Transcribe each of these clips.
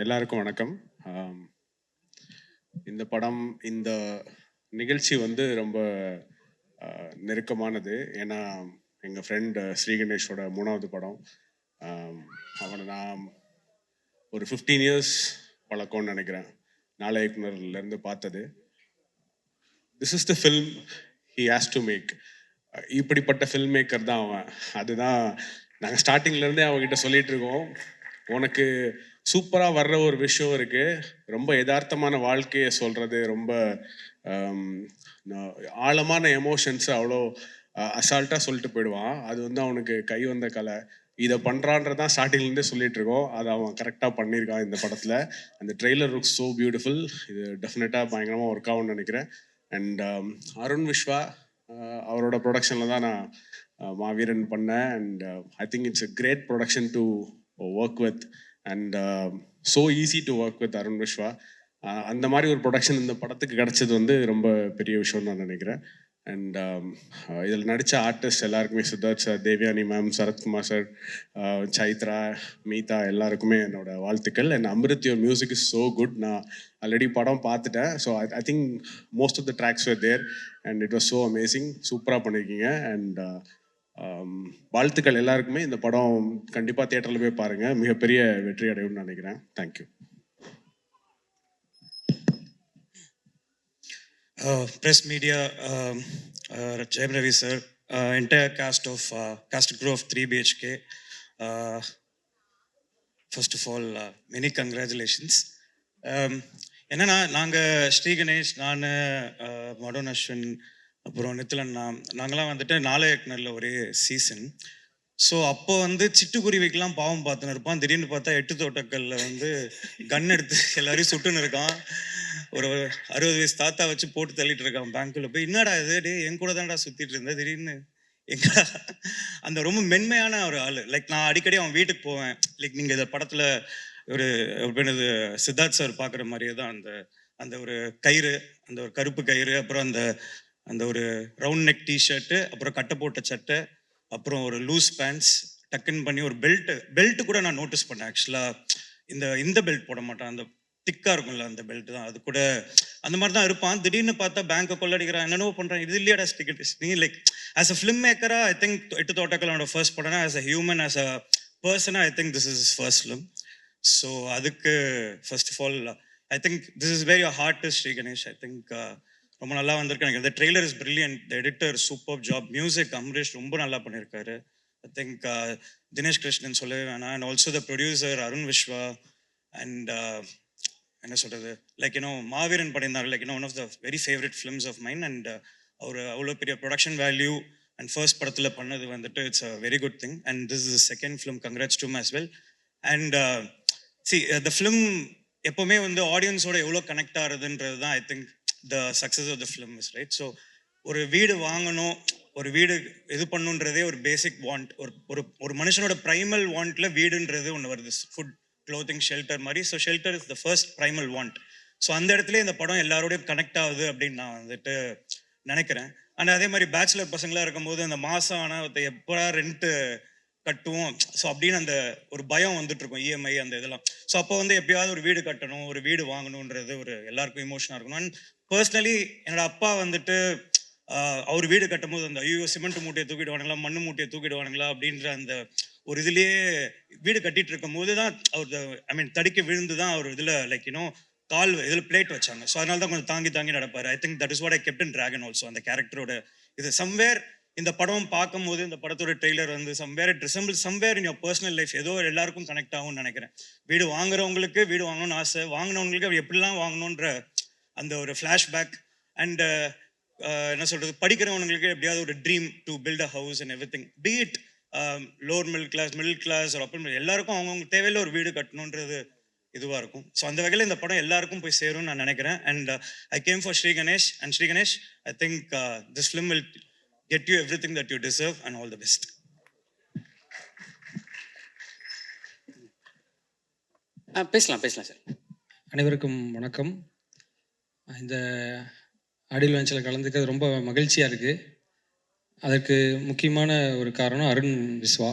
எல்லாருக்கும் வணக்கம். இந்த படம், இந்த நிகழ்ச்சி வந்து ரொம்ப நெருக்கமானது. ஏன்னா, எங்கள் ஃப்ரெண்ட் ஸ்ரீகணேஷோட 3வது படம். அவனை நான் ஒரு 15 இயர்ஸ் பழக்கம்னு நினைக்கிறேன். நாளை இயக்குனர்லேருந்து பார்த்தது. This is the film he has to make. இப்படிப்பட்ட ஃபில்ம் மேக்கர் தான் அவன். அதுதான் நாங்கள் ஸ்டார்டிங்லேருந்தே அவங்ககிட்ட சொல்லிகிட்டு இருக்கோம். உனக்கு சூப்பராக வர்ற ஒரு விஷயம் இருக்குது. ரொம்ப யதார்த்தமான வாழ்க்கையை சொல்கிறது, ரொம்ப ஆழமான எமோஷன்ஸை அவ்வளோ அசால்ட்டாக சொல்லிட்டு போயிடுவான். அது வந்து அவனுக்கு கை வந்த கலை. இதை பண்ணுறான்றதான் ஸ்டார்டிங்லேருந்தே சொல்லிட்டு இருக்கோம். அதை அவன் கரெக்டாக பண்ணியிருக்கான் இந்த படத்தில். அந்த ட்ரெய்லர் லுக்ஸ் ஸோ பியூட்டிஃபுல். இது டெஃபினட்டாக பயங்கரமாக ஒர்க் ஆகும்னு நினைக்கிறேன். அண்ட் அருண் விஸ்வா அவரோட ப்ரொடக்ஷனில் தான் நான் மாவீரன் பண்ணேன். And I think it's a great production to work with and so easy to work with Arun Viswa. அந்த மாதிரி ஒரு ப்ரொடக்ஷன் இந்த படத்துக்கு கிடைச்சது வந்து ரொம்ப பெரிய விஷயம்னு நான் நினைக்கிறேன். அண்ட் இதில் நடித்த ஆர்டிஸ்ட் எல்லாருக்குமே, Siddharth sir, Devayani ma'am, Sarathkumar sir, Chaitra, Meetha, எல்லாருக்குமே என்னோட வாழ்த்துக்கள். And Amrit, your music is so good. நான் ஆல்ரெடி படம் பார்த்துட்டேன். So I think most of the tracks were there and it was so amazing. சூப்பராக பண்ணியிருக்கீங்க. அண்ட் வாழ்த்துக்கள் எல்லாருக்குமே. இந்த படம் கண்டிப்பாக தியேட்டரில் போய் பாருங்கள். மிகப்பெரிய வெற்றி அடையும்னு நினைக்கிறேன். Thank you. Press media, Jayam Ravi sir, entire cast crew of 3 BHK. First of all, many congratulations. என்னன்னா, நாங்கள் ஸ்ரீ கணேஷ், நான், மடோன் அஸ்வின், அப்புறம் நித்திலண்ணா, நாங்களாம் வந்துட்டு நாளை இயக்குனரில் ஒரே சீசன். ஸோ அப்போ வந்து சிட்டுக்குருவிக்கெலாம் பாவம் பார்த்துன்னு இருப்பான். திடீர்னு பார்த்தா 8 தோட்டக்கல்லில் வந்து கன் எடுத்து எல்லாரையும் சுட்டுன்னு இருக்கான். ஒரு 60 வயசு தாத்தா வச்சு போட்டு தள்ளிட்டு இருக்கான் பேங்க்குள்ள போய். என்னடா இது, டே என் கூட தான்டா சுற்றிட்டு இருந்தேன், திடீர்னு எங்கடா. அந்த ரொம்ப மென்மையான ஒரு ஆள். லைக் நான் அடிக்கடி அவன் வீட்டுக்கு போவேன். லைக் நீங்கள் இந்த படத்தில் ஒரு சித்தார்த் சார் பார்க்குற மாதிரியே தான் அந்த அந்த ஒரு கயிறு, அந்த ஒரு கருப்பு கயிறு, அப்புறம் அந்த அந்த ஒரு ரவுண்ட் நெக் டிஷர்ட்டு, அப்புறம் கட்டை போட்ட சட்டை, அப்புறம் ஒரு லூஸ் பேண்ட்ஸ், டக்குன்னு பண்ணி ஒரு பெல்ட் கூட நான் நோட்டீஸ் பண்ணேன். ஆக்சுவலாக இந்த பெல்ட் போட மாட்டான், அந்த திக்காக இருக்கும்ல அந்த பெல்ட் தான். அது கூட அந்த மாதிரி தான் இருப்பான். திடீர்னு பார்த்தா பேங்கை கொள்ளடிக்கிறான், என்னென்னவோ பண்ணுறான். இது இல்லையாடா டிக்கெட். நீ லைக் ஆஸ் அ ஃபிலிம் மேக்கரா ஐ திங்க் 8 தோட்டக்கலோட ஃபர்ஸ்ட் படம்னா, as a human, as a persona I think this is is first film. So அதுக்கு first of all I think this is very hard to Sri Ganesh. I think ரொம்ப நல்லா வந்திருக்கு எனக்கு. இந்த trailer is brilliant. The editor super job. Music Amresh ரொம்ப நல்லா பண்ணியிருக்காரு. I think Dinesh Krishnan சொல்லவே வேணாம். And also the producer Arun Vishwa. And என்ன சொல்கிறது, லைக் மாவீரன் பண்ணியிருந்தார். Like one of the very favourite films of mind. And அவர் அவ்வளோ பெரிய ப்ரொடக்ஷன் வேல்யூ அண்ட் ஃபர்ஸ்ட் படத்தில் பண்ணது வந்துட்டு it's a very good thing. And this is second film. Congrats to as well. And the film எப்போவுமே வந்து ஆடியன்ஸோட எவ்வளோ கனெக்ட் ஆகுதுன்றது தான் I think the success of the film is, right? So ஒரு வீடு வாங்கணும், ஒரு வீடு இது பண்ணுன்றதே ஒரு பேசிக் வாண்ட். ஒரு மனுஷனோட ப்ரைமல் வாண்ட்ல வீடுன்றது ஒன்று வருது. ஃபுட், க்ளோத்திங், ஷெல்டர் மாதிரி. So shelter is the first primal want. So அந்த இடத்துல இந்த படம் எல்லாரோடையும் கனெக்ட் ஆகுது அப்படின்னு நான் வந்துட்டு நினைக்கிறேன். ஆனால் அதே மாதிரி பேச்சுலர் பசங்களாக இருக்கும்போது அந்த மாதம் ஆனால் எப்போ ரெண்ட்டு கட்டுவோம், ஸோ அப்படின்னு அந்த ஒரு பயம் வந்துட்டு இருக்கும், இஎம்ஐ அந்த இதெல்லாம். ஸோ அப்போ வந்து எப்பயாவது ஒரு வீடு கட்டணும், ஒரு வீடு வாங்கணுன்றது ஒரு எல்லாருக்கும் இமோஷனாக இருக்கணும். அண்ட் பர்சனலி என்னோட அப்பா வந்துட்டு அவர் வீடு கட்டும் போது அந்த ஐயோ சிமெண்ட் மூட்டையை தூக்கிடுவானுங்களா, மண்ணு மூட்டையை தூக்கிடுவானுங்களா அப்படின்ற அந்த ஒரு இதுலேயே வீடு கட்டிட்டு இருக்கும் போது தான் அவர் தடிக்க விழுந்து தான் அவர் இதில் லைக் கால் இதில் பிளேட் வச்சாங்க. ஸோ அதனால தான் கொஞ்சம் தாங்கி தாங்கி நடப்பார். I think that is what I kept in Dragon also. அந்த கேரக்டரோட இது சம்வேர் இந்த படம் பார்க்கும்போது, இந்த படத்தோட ட்ரெய்லர் வந்து somewhere it resembles somewhere in your personal life. ஏதோ எல்லாருக்கும் கனெக்ட் ஆகும்னு நினைக்கிறேன். வீடு வாங்குறவங்களுக்கு வீடு வாங்கணும்னு ஆசை, வாங்கினவங்களுக்கு அவர் எப்படிலாம் வாங்கணுன்ற அந்த ஒரு ஃப்ளாஷ்பேக். அண்ட் என்ன சொல்கிறது, படிக்கிறவங்களுக்கு எப்படியாவது ஒரு dream to build a house and everything, be it lower middle class ஒரு அப்பர், எல்லாருக்கும் அவங்கவுங்க தேவையில்ல ஒரு வீடு கட்டணுன்றது இதுவாக இருக்கும். ஸோ அந்த வகையில் இந்த படம் எல்லாருக்கும் போய் சேரும்னு நான் நினைக்கிறேன். And I came for Sri Ganesh. And Sri Ganesh, I think this film will get you everything that you deserve and all the best. பேசலாம் சார். அனைவருக்கும் வணக்கம். இந்த ஆடியோ லான்ச்சில் கலந்துக்கிறது ரொம்ப மகிழ்ச்சியாக இருக்குது. அதற்கு முக்கியமான ஒரு காரணம் அருண் விஸ்வா.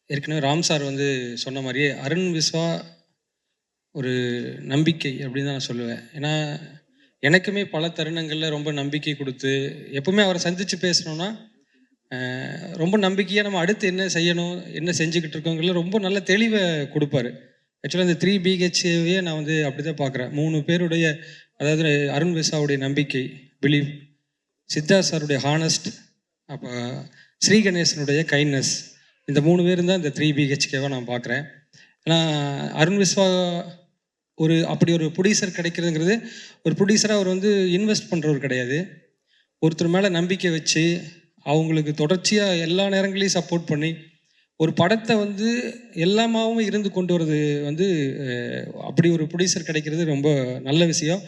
ஏற்கனவே ராம் சார் வந்து சொன்ன மாதிரியே அருண் விஸ்வா ஒரு நம்பிக்கை அப்படின்னு தான் நான் சொல்லுவேன். ஏன்னா எனக்குமே பல தருணங்களில் ரொம்ப நம்பிக்கை கொடுத்து, எப்பவுமே அவரை சந்தித்து பேசணும்னா ரொம்ப நம்பிக்கையாக நம்ம அடுத்து என்ன செய்யணும், என்ன செஞ்சுக்கிட்டு இருக்கோங்கிறதுல ரொம்ப நல்ல தெளிவை கொடுப்பாரு. ஆக்சுவலாக இந்த 3 BHAவே நான் வந்து அப்படி தான் பார்க்குறேன். 3 பேருடைய, அதாவது அருண் விசாவுடைய நம்பிக்கை, பிலீவ், சித்தார்த் சாருடைய ஹானஸ்ட், அப்போ ஸ்ரீ கணேசனுடைய கைண்ட்னஸ், இந்த 3 பேரும் தான் இந்த 3 BHKவை நான் பார்க்குறேன். ஏன்னா அருண் விஸ்வா அப்படி ஒரு ப்ரொடியூசர் கிடைக்கிறதுங்கிறது, ஒரு ப்ரொடியூசராக அவர் வந்து இன்வெஸ்ட் பண்ணுறவர் கிடையாது. ஒருத்தர் மேலே நம்பிக்கை வச்சு அவங்களுக்கு தொடர்ச்சியாக எல்லா நேரங்களையும் சப்போர்ட் பண்ணி ஒரு படத்தை வந்து எல்லாமாவும் இருந்து கொண்டு வரது வந்து அப்படி ஒரு ப்ரொடியூசர் கிடைக்கிறது ரொம்ப நல்ல விஷயம்.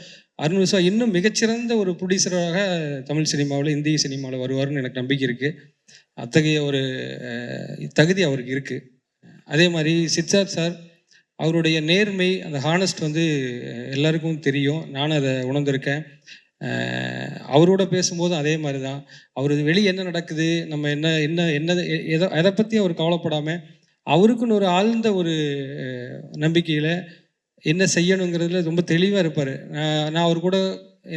அருண் விஸ்வா இன்னும் மிகச்சிறந்த ஒரு ப்ரொடியூசராக தமிழ் சினிமாவில், இந்திய சினிமாவில் வருவார்னு எனக்கு நம்பிக்கை இருக்குது. அத்தகைய ஒரு தகுதி அவருக்கு இருக்குது. அதே மாதிரி சித்தார்த் சார், அவருடைய நேர்மை, அந்த ஹானஸ்ட் வந்து எல்லாருக்கும் தெரியும். நானும் அதை உணர்ந்திருக்கேன். அவரோட பேசும்போது அதே மாதிரி தான். அவர் வெளியே என்ன நடக்குது, நம்ம என்ன என்ன என்ன எதை பற்றியும் அவர் கவலைப்படாமல், அவருக்குன்னு ஒரு ஆழ்ந்த ஒரு நம்பிக்கையில் என்ன செய்யணுங்கிறதுல ரொம்ப தெளிவாக இருப்பார். நான் அவர் கூட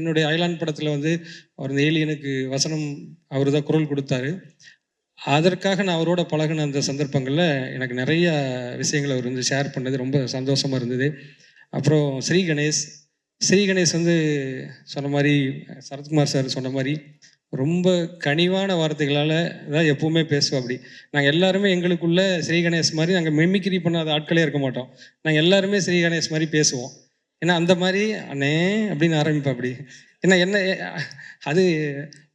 என்னுடைய அயலான் படத்தில் வந்து அவர் இந்த ஏலியனுக்கு வசனம் அவர் தான் குரல் கொடுத்தாரு. அதற்காக நான் அவரோட பழகின அந்த சந்தர்ப்பங்களில் எனக்கு நிறைய விஷயங்களை அவர் வந்து ஷேர் பண்ணது ரொம்ப சந்தோஷமாக இருந்தது. அப்புறம் ஸ்ரீ கணேஷ் வந்து சொன்ன மாதிரி, சரத்குமார் சார் சொன்ன மாதிரி ரொம்ப கனிவான வார்த்தைகளால் தான் எப்பவுமே பேசுவோம். அப்படி நாங்கள் எல்லாருமே எங்களுக்குள்ள ஸ்ரீ கணேஷ் மாதிரி நாங்கள் மிமிக்ரி பண்ணாத ஆட்களே இருக்க மாட்டோம். நாங்கள் எல்லாருமே ஸ்ரீ கணேஷ் மாதிரி பேசுவோம். ஏன்னா அந்த மாதிரி அண்ணே அப்படின்னு ஆரம்பிப்போம். அப்படி ஏன்னா என்ன அது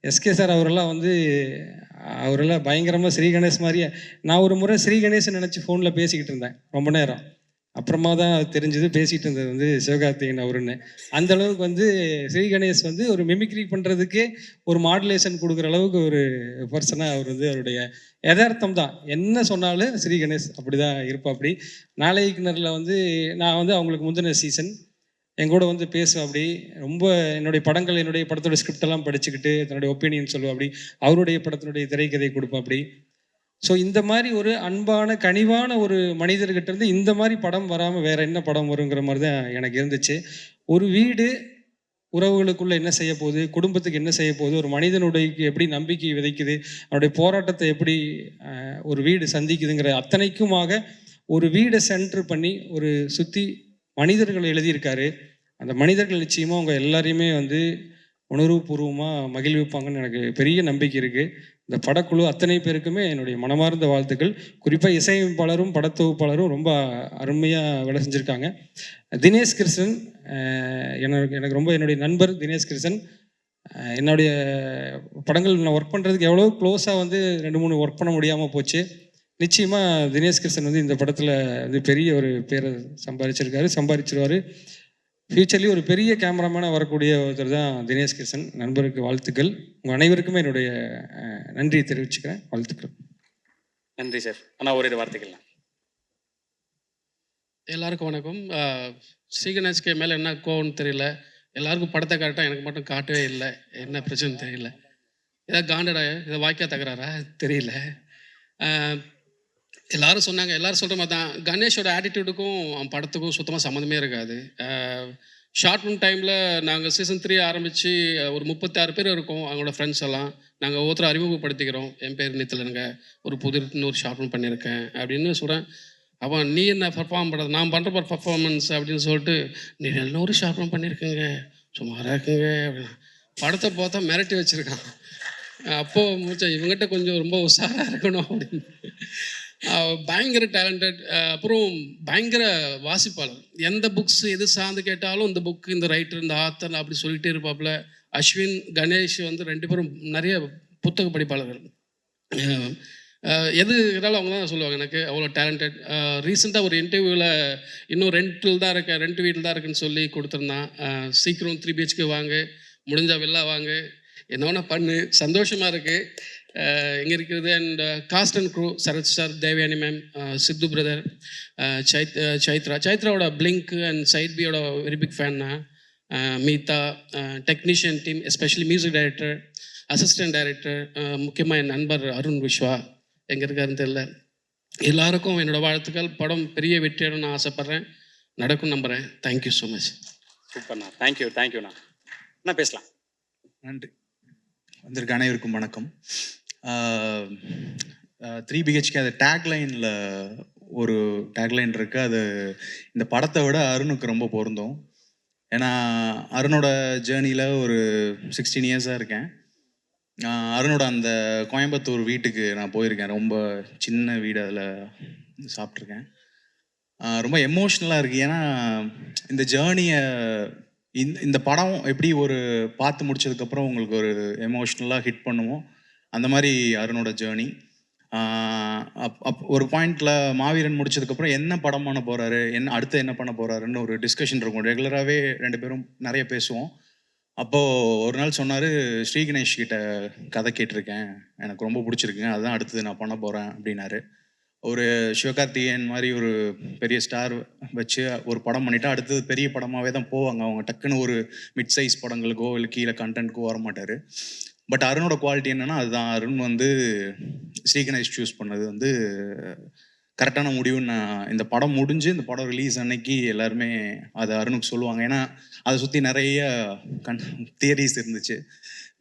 எஸ்கே சார் அவரெல்லாம் வந்து பயங்கரமாக ஸ்ரீ கணேஷ் மாதிரியே. நான் ஒரு முறை ஸ்ரீ கணேஷன் நினச்சி ஃபோனில் பேசிக்கிட்டு இருந்தேன் ரொம்ப நேரம். அப்புறமா தான் அது தெரிஞ்சது பேசிகிட்டு இருந்தது வந்து சிவகார்த்திகேயன் அவருன்னு. அந்த அளவுக்கு வந்து ஸ்ரீ கணேஷ் வந்து ஒரு மிமிக்ரி பண்ணுறதுக்கே ஒரு மாடுலேஷன் கொடுக்குற அளவுக்கு ஒரு பர்சனாக அவர் வந்து அவருடைய யதார்த்தம் தான். என்ன சொன்னாலும் ஸ்ரீ கணேஷ் அப்படி தான் இருப்பா. அப்படி நாளைக்குனரில் வந்து நான் வந்து அவங்களுக்கு முந்தின சீசன் எங்கூட வந்து பேசுவேன். அப்படி ரொம்ப என்னுடைய படத்தோட ஸ்கிரிப்டெல்லாம் படிச்சுக்கிட்டு தன்னுடைய ஒப்பீனியன் சொல்லுவேன். அப்படி அவருடைய படத்தினுடைய திரைக்கதை கொடுப்பேன். அப்படி ஸோ இந்த மாதிரி ஒரு அன்பான கனிவான ஒரு மனிதர்கிட்ட இருந்து இந்த மாதிரி படம் வராமல் வேற என்ன படம் வருங்கிற மாதிரி தான் எனக்கு இருந்துச்சு. ஒரு வீடு உறவுகளுக்குள்ள என்ன செய்ய போகுது, குடும்பத்துக்கு என்ன செய்ய போகுது, ஒரு மனிதனுடைய எப்படி நம்பிக்கை விதைக்குது, அவருடைய போராட்டத்தை எப்படி ஒரு வீடு சந்திக்குதுங்கிற அத்தனைக்குமாக ஒரு வீடை சென்டர் பண்ணி ஒரு சுற்றி மனிதர்கள் எழுதியிருக்காரு. அந்த மனிதர்கள் நிச்சயமாக அவங்க எல்லாரையுமே வந்து உணர்வுபூர்வமாக மகிழ்விப்பாங்கன்னு எனக்கு பெரிய நம்பிக்கை இருக்குது. இந்த படக்குழு அத்தனை பேருக்குமே என்னுடைய மனமார்ந்த வாழ்த்துக்கள். குறிப்பாக இசையமைப்பாளரும் படத்தொகுப்பாளரும் ரொம்ப அருமையாக வேலை செஞ்சுருக்காங்க. தினேஷ் கிருஷ்ணன் எனக்கு ரொம்ப என்னுடைய நண்பர் தினேஷ் கிருஷ்ணன். என்னுடைய படங்கள் நான் ஒர்க் பண்ணுறதுக்கு எவ்வளோ க்ளோஸாக வந்து 2-3 ஒர்க் பண்ண முடியாமல் போச்சு. நிச்சயமாக தினேஷ் கிருஷ்ணன் வந்து இந்த படத்தில் வந்து பெரிய ஒரு பேரை சம்பாதிச்சிருவார். ஃபியூச்சர்லேயும் ஒரு பெரிய கேமராமேனாக வரக்கூடிய ஒருத்தர் தான் தினேஷ் கிருஷ்ணன். நண்பருக்கு வாழ்த்துக்கள். உங்கள் அனைவருக்குமே என்னுடைய நன்றியை தெரிவிச்சுக்கிறேன். வாழ்த்துக்கள். நன்றி சார். ஆனால் ஒரு வார்த்தைகள். எல்லாருக்கும் வணக்கம். ஸ்ரீகணேஷ்க்கு மேலே என்ன கோவம்னு தெரியல. எல்லாருக்கும் படத்தை காட்டால் எனக்கு மட்டும் காட்டவே இல்லை. என்ன பிரச்சனை தெரியல. ஏதாவது காண்டடா, இதை வாய்க்கா தகராறா தெரியல. எல்லாரும் சொன்னாங்க, எல்லாரும் சொல்கிற மாதிரி தான். கணேஷோட ஆட்டிடியூடுக்கும் அவன் படத்துக்கும் சுத்தமாக சம்மந்தமே இருக்காது. ஷார்ட் ஃபிலிம் டைமில் நாங்கள் சீசன் 3 ஆரம்பித்து ஒரு 36 பேர் இருக்கோம். அவங்களோட ஃப்ரெண்ட்ஸ் எல்லாம் நாங்கள் ஒருத்தர் அறிமுகப்படுத்திக்கிறோம். என் பேர் நித்திலனுங்க, ஒரு இன்னொரு ஷார்ட் ஃபிலிம் பண்ணியிருக்கேன் அப்படின்னு சொல்கிறேன். அவன் நீ என்ன பர்ஃபார்ம் பண்ணுறது, நான் பண்ணுற பர்ஃபார்மன்ஸ் அப்படின்னு சொல்லிட்டு, நீ இன்னொரு ஷார்ட் ஃபிலிம் பண்ணியிருக்கேங்க, சுமாராக இருக்குங்க அப்படின்னா. படத்தை பார்த்தா மிரட்டி வச்சுருக்கான். அப்போது முடிச்சா இவங்ககிட்ட கொஞ்சம் ரொம்ப உஷாராக இருக்கணும் அப்படின்னு. பயங்கர டேலண்டட். அப்புறம் பயங்கர வாசிப்பாளர். எந்த புக்ஸ் எது சார்ந்து கேட்டாலும் இந்த புக்கு, இந்த ரைட்டர், இந்த ஆத்தர் அப்படி சொல்லிகிட்டே இருப்பாப்புல. அஸ்வின், கணேஷ் வந்து 2 பேரும் நிறைய புத்தக படிப்பாளர்கள். எது இருந்தாலும் அவங்க தான் சொல்லுவாங்க எனக்கு அவ்வளோ டேலண்டட். ரீசெண்டாக ஒரு இன்டர்வியூவில் இன்னும் ரெண்ட் வீட்டில் தான் இருக்குன்னு சொல்லி கொடுத்துருந்தான். சீக்கிரம் 3 BHK வாங்க, முடிஞ்சால் வெளில வாங்க, என்ன வேணால் பண்ணு, சந்தோஷமாக இருக்குது இங்கே இருக்கிறது. And cast and crew, Sarath sir, Devayani ma'am, Sidhu brother, சைத்ராவோட பிளிங்க் அண்ட் சைட் பியோட வெரி பிக் ஃபேன் நான். மீதா, technician team, especially music director, assistant director, முக்கியமாக என் நண்பர் அருண் விஸ்வா எங்கே இருக்காருன்னு தெரியல. எல்லாருக்கும் என்னோடய வாழ்த்துக்கள். படம் பெரிய வெற்றியடைன்னு நான் ஆசைப்பட்றேன். நடக்கும் நம்புகிறேன். Thank you so much. சூப்பர்ண்ணா. தேங்க்யூண்ணா. என்ன பேசலாம்? நன்றி. வந்திருக்க அனைவருக்கும் வணக்கம். 3BHK அது டேக்லைனில் ஒரு டேக்லைன் இருக்குது. அது இந்த படத்தை விட அருணுக்கு ரொம்ப பொருந்தும். ஏன்னா அருணோட ஜேர்னியில் ஒரு 16 இயர்ஸாக இருக்கேன். அருணோட அந்த கோயம்புத்தூர் வீட்டுக்கு நான் போயிருக்கேன். ரொம்ப சின்ன வீடு, அதில் சாப்பிட்ருக்கேன். ரொம்ப எமோஷ்னலாக இருக்குது. ஏன்னா இந்த ஜேர்னியை இந்த படம் எப்படி ஒரு பார்த்து முடிச்சதுக்கப்புறம் உங்களுக்கு ஒரு எமோஷ்னலாக ஹிட் பண்ணுமோ அந்த மாதிரி அருணோட ஜேர்னி. ஒரு பாயிண்டில் மாவீரன் முடிச்சதுக்கப்புறம் என்ன படம் பண்ண போகிறாரு, அடுத்து என்ன பண்ண போகிறாருன்னு ஒரு டிஸ்கஷன் இருக்கும். ரெகுலராகவே 2 பேரும் நிறைய பேசுவோம். அப்போது ஒரு நாள் சொன்னார், ஸ்ரீ கணேஷ் கிட்ட கதை கேட்டிருக்கேன், எனக்கு ரொம்ப பிடிச்சிருக்குங்க, அதுதான் அடுத்தது நான் பண்ண போகிறேன் அப்படின்னாரு. ஒரு சிவகார்த்திகேயன் மாதிரி ஒரு பெரிய ஸ்டார் வச்சு ஒரு படம் பண்ணிட்டா அடுத்தது பெரிய படமாகவே தான் போவாங்க. அவங்க டக்குன்னு ஒரு மிட் சைஸ் படங்களுக்கோ இல்லை கீழே கண்டென்ட்க்கோ வர மாட்டார். பட் அருணோட குவாலிட்டி என்னென்னா அதுதான். அருண் வந்து ஸ்ரீ கணேஷ் சூஸ் பண்ணது வந்து கரெக்டான முடிவுன்னு நான் இந்த படம் முடிஞ்சு இந்த படம் ரிலீஸ் அன்னைக்கு எல்லாருமே அதை அருணுக்கு சொல்லுவாங்க. ஏன்னா அதை சுற்றி நிறைய தியரிஸ் இருந்துச்சு,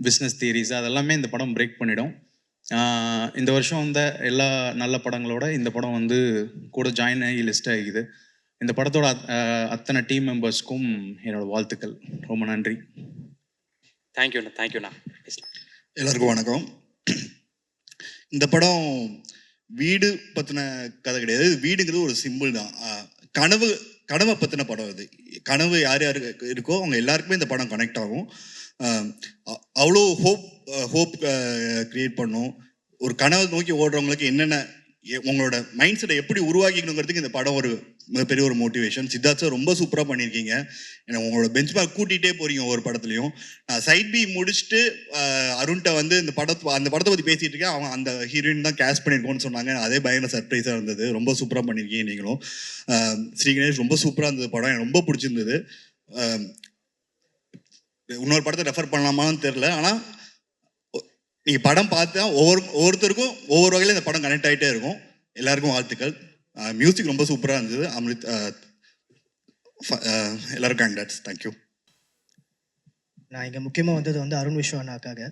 பிஸ்னஸ் தியரிஸ், அதெல்லாமே இந்த படம் பிரேக் பண்ணிடும். இந்த வருஷம் வந்த எல்லா நல்ல படங்களோட இந்த படம் வந்து கூட ஜாயின் ஆகி லிஸ்ட் ஆகிக்குது. இந்த படத்தோட அத்தனை டீம் மெம்பர்ஸ்க்கும் என்னோட வாழ்த்துக்கள். ரொம்ப நன்றி. தேங்க்யூண்ணா. எல்லாருக்கும் வணக்கம். இந்த படம் வீடு பற்றின கதை கிடையாது. வீடுங்கிறது ஒரு சிம்பிள் தான். கனவை பற்றின படம் இது. கனவு யார் யாருக்கு இருக்கோ அவங்க எல்லாருக்குமே இந்த படம் கனெக்ட் ஆகும். அவ்வளோ ஹோப் கிரியேட் பண்ணும். ஒரு கனவை நோக்கி ஓடுறவங்களுக்கு என்னென்ன உங்களோட மைண்ட் செட்டை எப்படி உருவாக்கிக்கணுங்கிறதுக்கு இந்த படம் ஒரு மிகப்பெரிய ஒரு மோட்டிவேஷன். சித்தார்த் சார் ரொம்ப சூப்பராக பண்ணியிருக்கீங்க. ஏன்னா உங்களோட பெஞ்ச் மார்க் கூட்டிகிட்டே போகிறீங்க ஒவ்வொரு படத்துலையும். நான் சைட் பி முடிச்சுட்டு அருண்கிட்ட வந்து அந்த படத்தை பற்றி பேசிகிட்டு இருக்கேன். அவங்க அந்த ஹீரோயின் தான் கேஸ்ட் பண்ணியிருக்கோன்னு சொன்னாங்க. அதே பயங்கர சர்ப்ரைஸாக இருந்தது. ரொம்ப சூப்பராக பண்ணியிருக்கீங்க நீங்களும். ஸ்ரீ கணேஷ் ரொம்ப சூப்பராக இருந்தது படம், எனக்கு ரொம்ப பிடிச்சிருந்தது. இன்னொரு படத்தை ரெஃபர் பண்ணலாமான்னு தெரில. ஆனால் நீங்கள் படம் பார்த்தா ஒவ்வொருத்தருக்கும் ஒவ்வொரு வகையில் இந்த படம் கனெக்ட் ஆகிட்டே இருக்கும். எல்லாருக்கும் வாழ்த்துக்கள். மியூசிக் ரொம்ப சூப்பராக இருந்தது. அம்ரித் எல்லாருக்கும் கங்க்ராட்ஸ். தேங்க்யூ. நான் இங்கே முக்கியமாக வந்தது வந்து அருண் விஸ்வநாக்காக.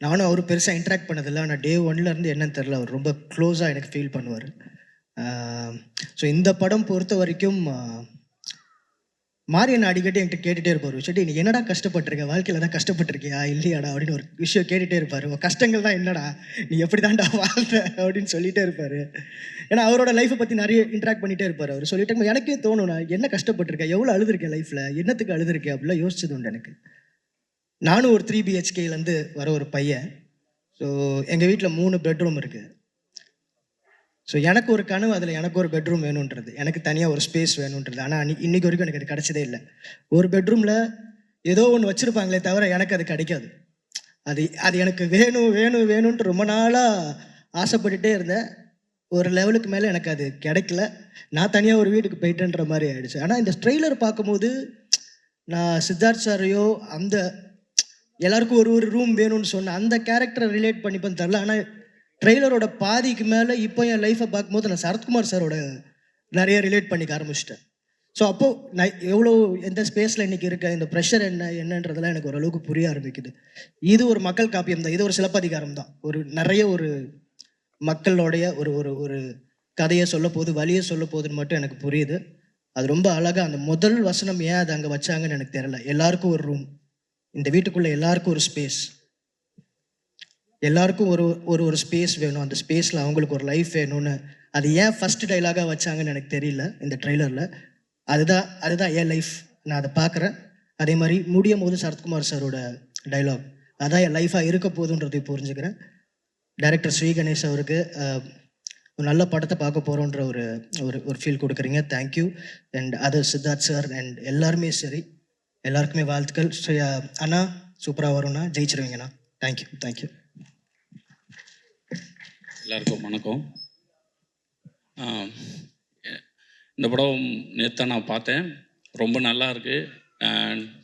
நானும் அவர் பெருசாக இன்ட்ராக்ட் பண்ணதில்லை. ஆனால் டே 1லேருந்து என்னன்னு தெரில, அவர் ரொம்ப க்ளோஸாக எனக்கு ஃபீல் பண்ணுவார். ஸோ இந்த படம் பொறுத்த வரைக்கும் மாரியன் அடிக்கடி என்கிட்ட கேட்டுகிட்டே இருப்பார், விஷயம் நீ என்னடா கஷ்டப்பட்டிருக்க, வாழ்க்கையில் தான் கஷ்டப்பட்டிருக்கியா இல்லையாடா அப்படின்னு ஒரு விஷயம் கேட்டுகிட்டே இருப்பார். கஷ்டங்கள் தான் என்னடா, நீ எப்படி தான்டா வாழ்ந்த அப்படின்னு சொல்லிகிட்டே இருப்பார். ஏன்னா அவரோட லைஃப்பை பற்றி நிறைய இன்ட்ராக்ட் பண்ணிகிட்டே இருப்பார். அவர் சொல்லிட்டு எனக்கே தோணும், நான் என்ன கஷ்டப்பட்டிருக்கேன், எவ்வளோ அழுதுருக்கேன் லைஃப்பில், என்னத்துக்கு அழுதுருக்கேன் அப்படிலாம் யோசிச்சது உண்டு எனக்கு. நானும் ஒரு 3BHKலேருந்து வர ஒரு பையன். ஸோ எங்கள் வீட்டில் 3 பெட்ரூம் இருக்குது. ஸோ எனக்கு ஒரு கனவு, அதில் எனக்கு ஒரு பெட்ரூம் வேணுன்றது, எனக்கு தனியாக ஒரு ஸ்பேஸ் வேணுன்றது. ஆனால் இன்றைக்கி வரைக்கும் எனக்கு அது கிடைச்சதே இல்லை. ஒரு பெட்ரூமில் ஏதோ ஒன்று வச்சுருப்பாங்களே தவிர எனக்கு அது கிடைக்காது. அது எனக்கு வேணுன்ட்டு ரொம்ப நாளாக ஆசைப்பட்டுட்டே இருந்தேன். ஒரு லெவலுக்கு மேலே எனக்கு அது கிடைக்கல. நான் தனியாக ஒரு வீட்டுக்கு போயிட்டேன்ற மாதிரி ஆயிடுச்சு. ஆனால் இந்த ட்ரெய்லர் பார்க்கும்போது நான் சித்தார்த் சாரையோ அந்த எல்லாருக்கும் ஒரு ரூம் வேணும்னு சொன்னேன், அந்த கேரக்டரை ரிலேட் பண்ணிப்பேன்னு தெரில. ஆனால் ட்ரெய்லரோட பாதிக்கு மேலே இப்போ என் லைஃப்பை பார்க்கும்போது நான் சரத்குமார் சாரோட நிறைய ரிலேட் பண்ணிக்க ஆரம்பிச்சிட்டேன். ஸோ அப்போது நான் எவ்வளோ எந்த ஸ்பேஸில் இன்றைக்கி இருக்கேன், இந்த ப்ரெஷர் என்னன்றதெல்லாம் எனக்கு ஓரளவுக்கு புரிய ஆரம்பிக்குது. இது ஒரு மக்கள் காப்பியம் தான், இது ஒரு சிலப்பதிகாரம் தான். நிறைய மக்களோடைய ஒரு கதையை சொல்ல போகுது, வழியை சொல்ல போகுதுன்னு மட்டும் எனக்கு புரியுது. அது ரொம்ப அழகாக அந்த முதல் வசனம் ஏன் அதை அங்கே வச்சாங்கன்னு எனக்கு தெரியல. எல்லாருக்கும் ஒரு ரூம், இந்த வீட்டுக்குள்ளே எல்லாருக்கும் ஒரு ஸ்பேஸ், எல்லாருக்கும் ஒரு ஸ்பேஸ் வேணும், அந்த ஸ்பேஸில் அவங்களுக்கு ஒரு லைஃப் வேணும்னு அது ஏன் ஃபஸ்ட்டு டைலாகாக வச்சாங்கன்னு எனக்கு தெரியல இந்த ட்ரெய்லரில். அதுதான் என் லைஃப், நான் அதை பார்க்குறேன். அதே மாதிரி முடியும் போது சரத்குமார் சாரோட டைலாக் அதான் என் லைஃபாக இருக்க போகுதுன்றதை புரிஞ்சுக்கிறேன். டைரக்டர் ஸ்ரீ கணேஷ் அவருக்கு ஒரு நல்ல படத்தை பார்க்க போகிறோன்ற ஒரு ஃபீல் கொடுக்குறீங்க. தேங்க்யூ. அண்ட் அது சித்தார்த் சார் அண்ட் எல்லாருமே சரி, எல்லாருக்குமே வாழ்த்துக்கள். அண்ணா சூப்பராக வரும்ண்ணா, ஜெயிச்சிருவீங்கண்ணா. தேங்க்யூ. எல்லாருக்கும் வணக்கம். இந்த படம் நேற்று நான் பார்த்தேன், ரொம்ப நல்லா இருக்குது.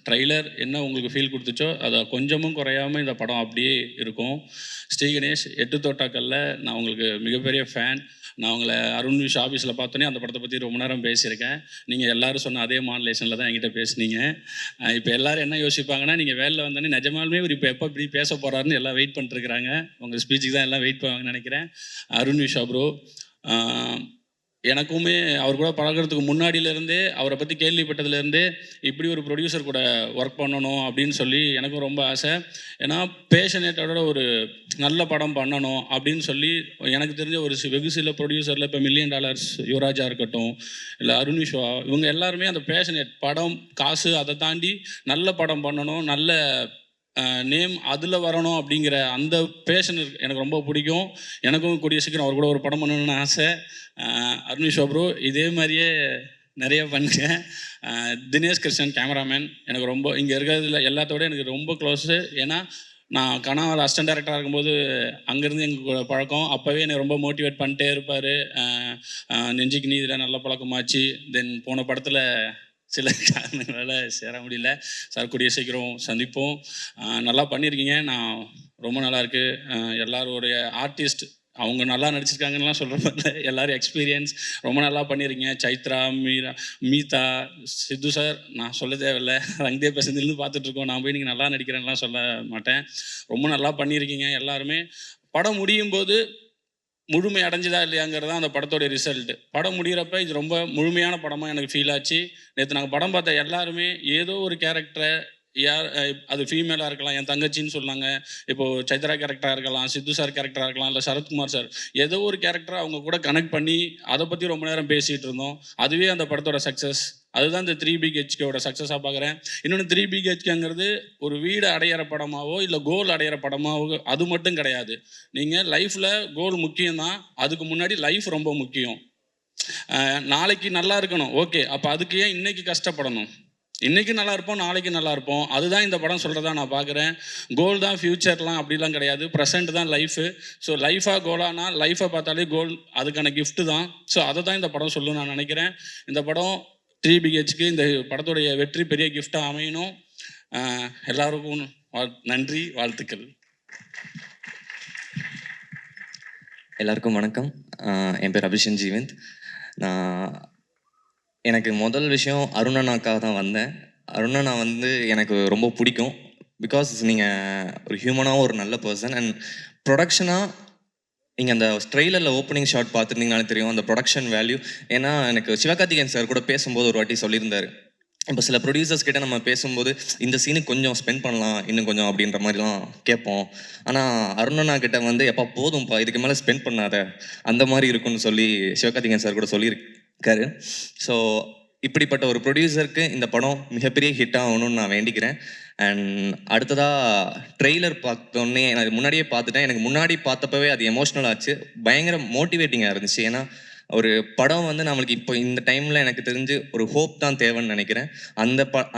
ட்ரைலர் என்ன உங்களுக்கு ஃபீல் கொடுத்துச்சோ அதை கொஞ்சமும் குறையாமல் இந்த படம் அப்படியே இருக்கும். ஸ்ரீ கணேஷ், 8 தோட்டாக்கல்ல நான் உங்களுக்கு மிகப்பெரிய ஃபேன். நான் உங்களை அருண் விஷ் ஆஃபீஸில் பார்த்தோன்னே அந்த படத்தை பற்றி ரொம்ப நேரம் பேசியிருக்கேன். நீங்கள் எல்லோரும் சொன்ன அதே மாடுலேஷனில் தான் என்கிட்ட பேசுனீங்க. இப்போ எல்லோரும் என்ன யோசிப்பாங்கன்னா, நீங்கள் வேலையில் வந்தோடனே நிஜமாலுமே இவர் இப்போ எப்போ இப்படி பேச போகிறாருன்னு எல்லாம் வெயிட் பண்ணிட்டுருக்குறாங்க. உங்கள் ஸ்பீச்சுக்கு தான் எல்லாம் வெயிட் பண்ணுவாங்கன்னு நினைக்கிறேன். அருண் விஷா ப்ரோ, எனக்குமே அவர் கூட பழகிறதுக்கு முன்னாடியிலேருந்தே, அவரை பற்றி கேள்விப்பட்டதுலேருந்தே இப்படி ஒரு ப்ரொடியூசர் கூட ஒர்க் பண்ணணும் அப்படின்னு சொல்லி எனக்கும் ரொம்ப ஆசை. ஏன்னா பேஷனேட்டோட ஒரு நல்ல படம் பண்ணணும் அப்படின்னு சொல்லி எனக்கு தெரிஞ்ச ஒரு வெகு சில ப்ரொடியூசரில் இப்போ $1 மில்லியன் யுவராஜா இருக்கட்டும், இல்லை அருண் விஸ்வா, இவங்க எல்லாருமே அந்த பேஷனேட் படம் காசு அதை தாண்டி நல்ல படம் பண்ணணும், நல்ல நேம் அதில் வரணும் அப்படிங்கிற அந்த பேஷன் எனக்கு ரொம்ப பிடிக்கும். எனக்கும் கூடிய சீக்கிரம் அவர் கூட ஒரு படம் பண்ணணும்னு ஆசை. அருண் ப்ரோ இதே மாதிரியே நிறைய பண்ணுங்க. தினேஷ் கிருஷ்ணன் கேமராமேன் எனக்கு ரொம்ப இங்கே இருக்கிறதுல எல்லாத்தோட எனக்கு ரொம்ப க்ளோஸு. ஏன்னா நான் கனாவில் அசிஸ்டன்ட் டைரக்டராக இருக்கும்போது அங்கேருந்து எங்கள் பழக்கம். அப்போவே என்னை ரொம்ப மோட்டிவேட் பண்ணிட்டே இருப்பார். நெஞ்சுக்கு நீதியில் நல்ல பழக்கமாச்சு. தென் போன படத்தில் சில காரணங்களால் சேர முடியல. சார் கூடிய சீக்கிரம் சந்திப்போம். நல்லா பண்ணியிருக்கீங்க. நான் ரொம்ப நல்லா இருக்கு. எல்லாருடைய ஆர்டிஸ்ட் அவங்க நல்லா நடிச்சிருக்காங்கலாம் சொல்கிறப்ப எல்லோரும் எக்ஸ்பீரியன்ஸ் ரொம்ப நல்லா பண்ணியிருக்கீங்க. சைத்ரா, மீதா, சித்து சார் நான் சொல்ல தேவையில்லை. ரங்தே பேசுறதுலேருந்து பார்த்துட்ருக்கோம். நான் போய் நீங்கள் நல்லா நடிக்கிறேன்லாம் சொல்ல மாட்டேன். ரொம்ப நல்லா பண்ணியிருக்கீங்க எல்லாருமே. படம் முடியும் போது முழுமை அடைஞ்சுதா இல்லையாங்கிறது தான் அந்த படத்தோடைய ரிசல்ட்டு. படம் முடிகிறப்ப இது ரொம்ப முழுமையான படமாக எனக்கு ஃபீல் ஆச்சு. நேற்று நாங்கள் படம் பார்த்த எல்லாருமே ஏதோ ஒரு கேரக்டரை, யார் அது ஃபீமேலாக இருக்கலாம், என் தங்கச்சின்னு சொன்னாங்க, இப்போது சைத்ரா கேரக்டராக இருக்கலாம், சித்து சார் கேரக்டராக இருக்கலாம், இல்லை சரத்குமார் சார், ஏதோ ஒரு கேரக்டரை அவங்க கூட கனெக்ட் பண்ணி அதை பற்றி ரொம்ப நேரம் பேசிகிட்டு இருந்தோம். அதுவே அந்த படத்தோட சக்ஸஸ். அதுதான் இந்த 3BHKவோட சக்ஸஸாக பார்க்குறேன். இன்னொன்று 3BHKங்கிறது ஒரு வீடு அடையிற படமாவோ இல்லை கோல் அடையிற படமாவோ அது மட்டும் கிடையாது. நீங்கள் லைஃப்பில் கோல் முக்கியம்தான், அதுக்கு முன்னாடி லைஃப் ரொம்ப முக்கியம். நாளைக்கு நல்லா இருக்கணும், ஓகே, அப்போ அதுக்கு ஏன் இன்னைக்கு கஷ்டப்படணும்? இன்றைக்கி நல்லா இருப்போம், நாளைக்கு நல்லா இருப்போம். அதுதான் இந்த படம் சொல்கிறதா நான் பார்க்குறேன். கோல் தான் ஃப்யூச்சர்லாம் அப்படிலாம் கிடையாது, ப்ரெசென்ட் தான் லைஃபு. ஸோ லைஃபாக கோலானா லைஃப்பை பார்த்தாலே கோல் அதுக்கான கிஃப்ட்டு தான். ஸோ அதை தான் இந்த படம் சொல்லணும்னு நான் நினைக்கிறேன். இந்த படம் 3BHக்கு இந்த படத்துடைய வெற்றி பெரிய கிஃப்டாக அமையணும். எல்லாருக்கும் நன்றி, வாழ்த்துக்கள். எல்லாருக்கும் வணக்கம். என் பேர் அபிஷன் ஜீவந்த். எனக்கு முதல் விஷயம் அருணண்ணாக்காக தான் வந்தேன். அருணண்ணா எனக்கு ரொம்ப பிடிக்கும். பிகாஸ் நீங்கள் ஒரு ஹியூமனாகவும் ஒரு நல்ல பர்சன். அண்ட் ப்ரொடக்ஷனாக நீங்கள் அந்த ட்ரெய்லரில் ஓப்பனிங் ஷாட் பார்த்துருந்தீங்கனாலே தெரியும் அந்த ப்ரொடக்ஷன் வேல்யூ. ஏன்னா எனக்கு சிவகார்த்திகேயன் சார் கூட பேசும்போது ஒரு வாட்டி சொல்லியிருந்தார், இப்போ சில ப்ரொடியூசர்ஸ் கிட்ட நம்ம பேசும்போது இந்த சீனுக்கு கொஞ்சம் ஸ்பெண்ட் பண்ணலாம் இன்னும் கொஞ்சம் அப்படின்ற மாதிரிலாம் கேட்போம். ஆனால் அருணண்ணா கிட்ட எப்போ போதும்ப்பா இதுக்கு மேலே ஸ்பெண்ட் பண்ணாத அந்த மாதிரி இருக்குன்னு சொல்லி சிவகார்த்திகேயன் சார் கூட சொல்லியிருக்காரு. ஸோ இப்படிப்பட்ட ஒரு ப்ரொடியூசருக்கு இந்த படம் மிகப்பெரிய ஹிட் ஆகணும்னு நான் வேண்டிக்கிறேன். அண்ட் அடுத்ததாக ட்ரெய்லர் பார்த்தோன்னே நான் முன்னாடியே பார்த்துட்டேன். எனக்கு முன்னாடி பார்த்தப்பவே அது எமோஷ்னல் ஆச்சு, பயங்கர மோட்டிவேட்டிங்காக இருந்துச்சு. ஏன்னா ஒரு படம் நம்மளுக்கு இப்போ இந்த டைமில் எனக்கு தெரிஞ்சு ஒரு ஹோப் தான் தேவைன்னு நினைக்கிறேன்.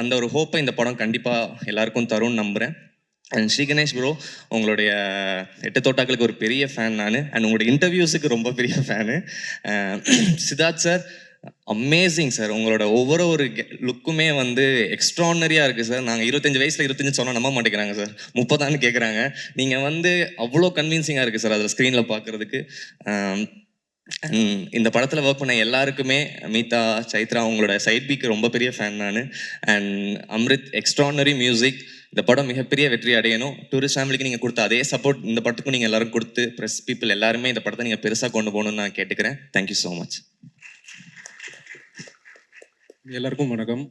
அந்த ஒரு ஹோப்பை இந்த படம் கண்டிப்பாக எல்லாருக்கும் தரும்னு நம்புகிறேன். அண்ட் ஸ்ரீ கணேஷ் ப்ரோ, உங்களுடைய 8 தோட்டாக்களுக்கு ஒரு பெரிய ஃபேன் நான். அண்ட் உங்களுடைய இன்டர்வியூஸுக்கு ரொம்ப பெரிய fan. Siddharth sir amazing sir. உங்களோட ஒவ்வொரு லுக்குமே எக்ஸ்ட்ரானரியாக இருக்குது சார். நாங்கள் 25 வயசில் 25 சொன்னால் நம்ப மாட்டேங்கிறாங்க சார், 30 கேட்குறாங்க. நீங்கள் அவ்வளோ கன்வின்சிங்காக இருக்குது சார் அதில் ஸ்க்ரீனில் பார்க்குறதுக்கு. இந்த படத்தில் ஒர்க் பண்ண எல்லாருக்குமே, மீதா, சைத்ரா, உங்களோட சைட் பிக்கு ரொம்ப பெரிய ஃபேன் நான். And Amrit, extraordinary music. இந்த படம் மிகப்பெரிய வெற்றி அடையணும். டூரிஸ்ட் ஃபேமிலிக்கு நீங்கள் கொடுத்த அதே சப்போர்ட் இந்த படத்துக்கும் நீங்கள் எல்லாரும் கொடுத்து, ப்ரெஸ் பீப்புள் எல்லாருமே இந்த படத்தை நீங்கள் பெருசாக கொண்டு போகணும்னு நான் கேட்டுக்கிறேன். Thank you so much. எல்லாருக்கும் வணக்கம்.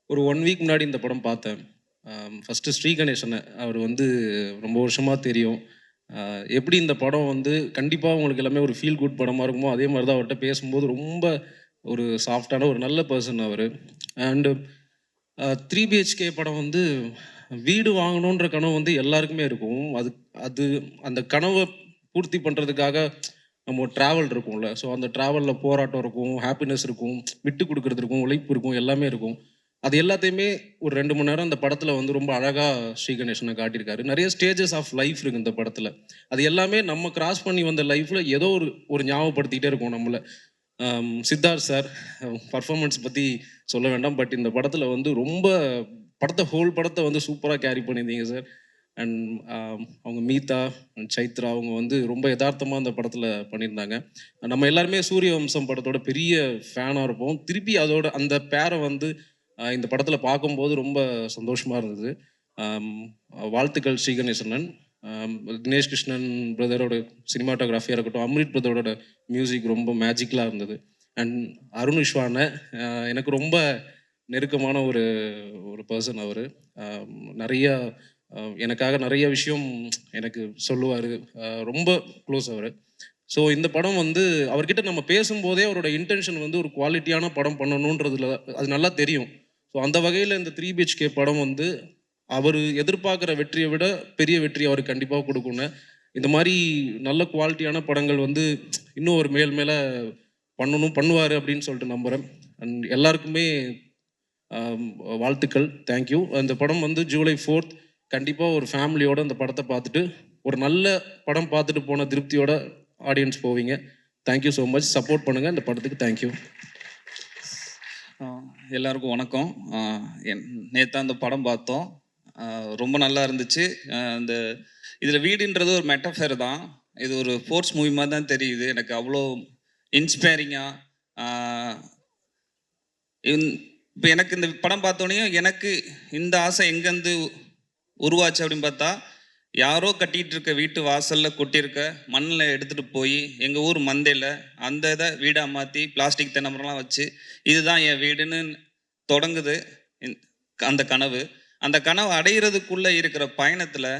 ஒரு 1 வீக் முன்னாடி இந்த படம் பார்த்தேன். ஃபஸ்ட்டு ஸ்ரீ கணேசன் அவர் ரொம்ப வருஷமாக தெரியும். எப்படி இந்த படம் கண்டிப்பாக உங்களுக்கு எல்லாமே ஒரு ஃபீல் குட் படமாக இருக்குமோ அதே மாதிரி தான் அவர்கிட்ட பேசும்போது ரொம்ப ஒரு சாஃப்டான ஒரு நல்ல பர்சன் அவர். அண்டு 3BHK படம் வீடு வாங்கணுன்ற கனவு எல்லாருக்குமே இருக்கும். அது அந்த கனவை பூர்த்தி பண்ணுறதுக்காக நம்ம ட்ராவல் இருக்கும்ல. ஸோ அந்த ட்ராவலில் போராட்டம் இருக்கும், ஹாப்பினஸ் இருக்கும், விட்டு கொடுக்கறது இருக்கும், உழைப்பு இருக்கும், எல்லாமே இருக்கும். அது எல்லாத்தையுமே ஒரு 2 மணி நேரம் அந்த படத்தில் ரொம்ப அழகாக ஸ்ரீ கணேசனை காட்டியிருக்காரு. நிறைய ஸ்டேஜஸ் ஆஃப் லைஃப் இருக்குது இந்த படத்தில். அது எல்லாமே நம்ம கிராஸ் பண்ணி வந்த லைஃப்பில் ஏதோ ஒரு ஞாபகப்படுத்திக்கிட்டே இருக்கும் நம்மளை. சித்தார்த் சார் பர்ஃபார்மன்ஸ் பற்றி சொல்ல வேண்டாம். பட் இந்த படத்தில் வந்து ரொம்ப ஹோல் படத்தை வந்து சூப்பராக கேரி பண்ணியிருந்தீங்க சார். அண்ட் அவங்க மீதா அண்ட் சைத்ரா அவங்க வந்து ரொம்ப யதார்த்தமாக அந்த படத்தில் பண்ணியிருந்தாங்க. நம்ம எல்லாருமே சூரிய வம்சம் படத்தோட பெரிய ஃபேனாக இருப்போம். திருப்பி அதோட அந்த பேரை வந்து இந்த படத்தில் பார்க்கும்போது ரொம்ப சந்தோஷமாக இருந்தது. வாழ்த்துக்கள் ஸ்ரீ கணேசன். தினேஷ் கிருஷ்ணன் பிரதரோட சினிமாட்டோகிராஃபியாக இருக்கட்டும், அம்ரித் பிரதரோட மியூசிக் ரொம்ப மேஜிக்கலாக இருந்தது. அண்ட் அருண் விஸ்வான எனக்கு ரொம்ப நெருக்கமான ஒரு பர்சன் அவர். நிறையா எனக்காக நிறைய விஷயம் எனக்கு சொல்லுவார். ரொம்ப க்ளோஸ் அவர். ஸோ இந்த படம் வந்து அவர்கிட்ட நம்ம பேசும்போதே அவரோட இன்டென்ஷன் வந்து ஒரு குவாலிட்டியான படம் பண்ணணுன்றதுல அது நல்லா தெரியும். ஸோ அந்த வகையில் இந்த 3 BHK படம் வந்து அவர் எதிர்பார்க்குற வெற்றியை விட பெரிய வெற்றி அவருக்கு கண்டிப்பாக கொடுக்குங்க. இந்த மாதிரி நல்ல குவாலிட்டியான படங்கள் வந்து இன்னும் ஒரு மேலே பண்ணுவார் அப்படின்னு சொல்லிட்டு நம்புகிறேன். அண்ட் எல்லாருக்குமே வாழ்த்துக்கள். தேங்க்யூ. அந்த படம் வந்து ஜூலை 4th கண்டிப்பாக ஒரு ஃபேமிலியோட அந்த படத்தை பார்த்துட்டு ஒரு நல்ல படம் பார்த்துட்டு போன திருப்தியோட ஆடியன்ஸ் போவீங்க. Thank you so much. சப்போர்ட் பண்ணுங்கள் இந்த படத்துக்கு. தேங்க்யூ. எல்லாருக்கும் வணக்கம். நேற்று அந்த படம் பார்த்தோம். ரொம்ப நல்லா இருந்துச்சு. இந்த இதில் வீடுன்றது ஒரு மெட்டஃபேர் தான். இது ஒரு ஃபோர்ஸ் மூவி மாதிரி தான் தெரியுது எனக்கு. அவ்வளோ இன்ஸ்பைரிங்காக இப்போ எனக்கு இந்த படம் பார்த்தோன்னே எனக்கு இந்த ஆசை எங்கேருந்து உருவாச்சு அப்படின்னு பார்த்தா, யாரோ கட்டிகிட்டு இருக்க வீட்டு வாசலில் கொட்டியிருக்க மண்ணில் எடுத்துகிட்டு போய் எங்கள் ஊர் மந்தையில் அந்த இதை வீடாக மாற்றி பிளாஸ்டிக் தென்னமரம்லாம் வச்சு இதுதான் என் வீடுன்னு தொடங்குது அந்த கனவு. அந்த கனவு அடையிறதுக்குள்ளே இருக்கிற பயணத்தில்